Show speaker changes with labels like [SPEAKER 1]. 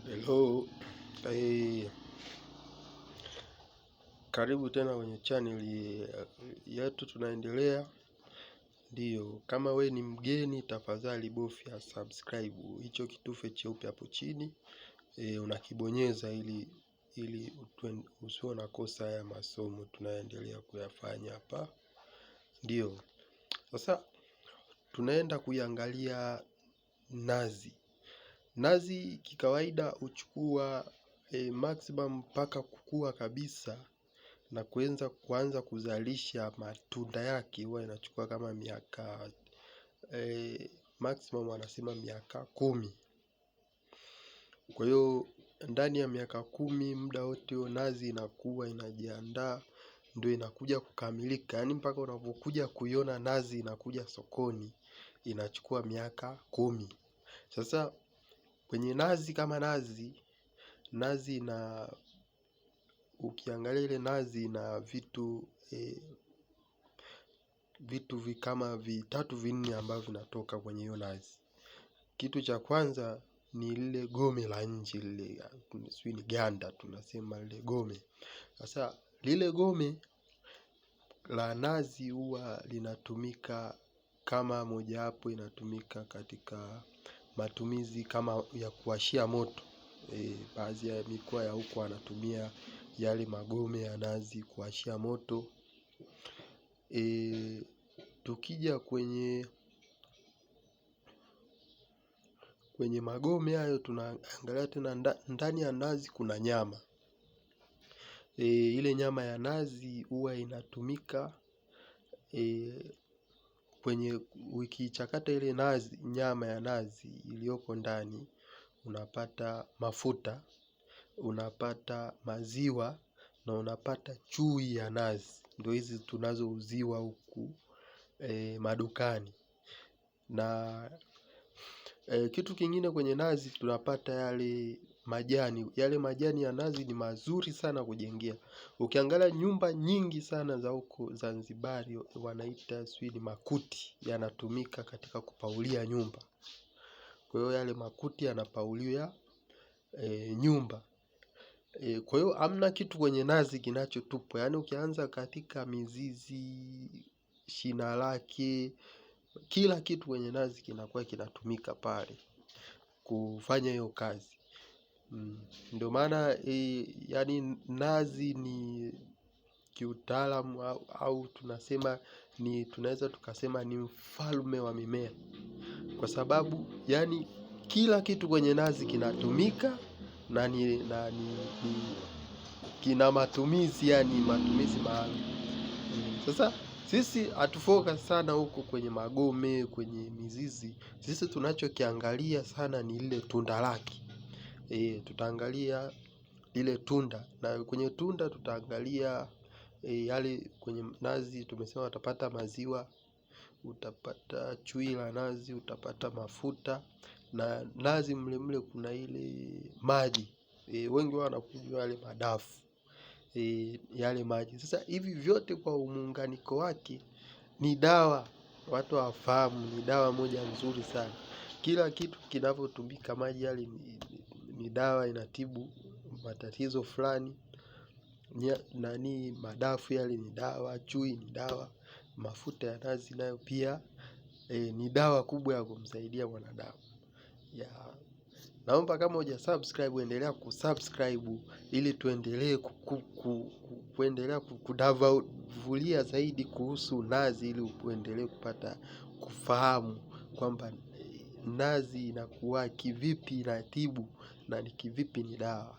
[SPEAKER 1] Hello, karibu tena kwenye channel yetu. Tunaendelea. Ndio, kama we ni mgeni, tafadhali bofya subscribe, hicho kitufe cheupe hapo chini, unakibonyeza ili usiwe unakosa haya masomo tunaendelea kuyafanya hapa. Ndio, sasa tunaenda kuiangalia nazi. Nazi kikawaida huchukua maximum mpaka kukua kabisa na kuanza kuzalisha matunda yake, huwa inachukua kama miaka maximum wanasema miaka 10. Kwa hiyo ndani ya miaka 10 muda wote huo nazi inakuwa inajiandaa, ndio inakuja kukamilika. Yaani mpaka unapokuja kuiona nazi inakuja sokoni inachukua miaka 10. Sasa kwenye nazi kama nazi na ukiangalia ile nazi na vitu kama 3-4 ambavyo vinatoka kwenye hiyo nazi. Kitu cha kwanza ni lile gome la nje, lile sio ni ganda, tunasema lile gome. Sasa lile gome la nazi huwa linatumika kama mojawapo, inatumika katika matumizi kama ya kuwashia moto. Baadhi ya mikoa ya huko wanatumia yale magome ya nazi kuwashia moto. Tukija kwenye magome hayo, tunaangalia tena ndani ya nazi kuna nyama. Ile nyama ya nazi huwa inatumika kwenye ukichakata ile nazi, nyama ya nazi iliyoko ndani, unapata mafuta, unapata maziwa na unapata chui ya nazi. Ndio hizi tunazouziwa huku madukani. Na kitu kingine kwenye nazi tunapata yale majani ya nazi ni mazuri sana kujengea. Ukiangalia nyumba nyingi sana za huko Zanzibari wanaita sijui ni makuti, yanatumika katika kupaulia nyumba. Kwa hiyo yale makuti yanapaulia nyumba. Kwa hiyo hamna kitu kwenye nazi kinachotupwa. Yaani ukianza katika mizizi, shina lake, kila kitu kwenye nazi kinakuwa kinatumika pale kufanya hiyo kazi. Ndio maana yaani nazi ni kiutaalamu au tunaweza tukasema ni mfalme wa mimea. Kwa sababu yaani kila kitu kwenye nazi kinatumika na kina matumizi, yani matumizi maalum. Sasa sisi hatufocus sana huko kwenye magome, kwenye mizizi. Sisi tunachokiangalia sana ni lile tunda lake. Tutaangalia lile tunda, na kwenye tunda tutaangalia yale kwenye nazi tumesema utapata maziwa, utapata chui la nazi, utapata mafuta, na nazi mle kuna ile maji. Wengi wanakunywa yale madafu, yale maji. Sasa hivi vyote kwa muunganiko wake ni dawa. Watu hawafahamu ni dawa moja nzuri sana. Kila kitu kinavyotumika, maji yale ni dawa, inatibu matatizo fulani. Madafu yale ni dawa, chui ni dawa, mafuta ya nazi nayo pia ni dawa kubwa ya kumsaidia mwanadamu. Naomba kama hujasubscribe endelea kusubscribe ili tuendelee kuendelea kudadavulia zaidi kuhusu nazi, ili uendelee kupata kufahamu kwamba nazi inakuwa kivipi inatibu na ni kivipi ni dawa.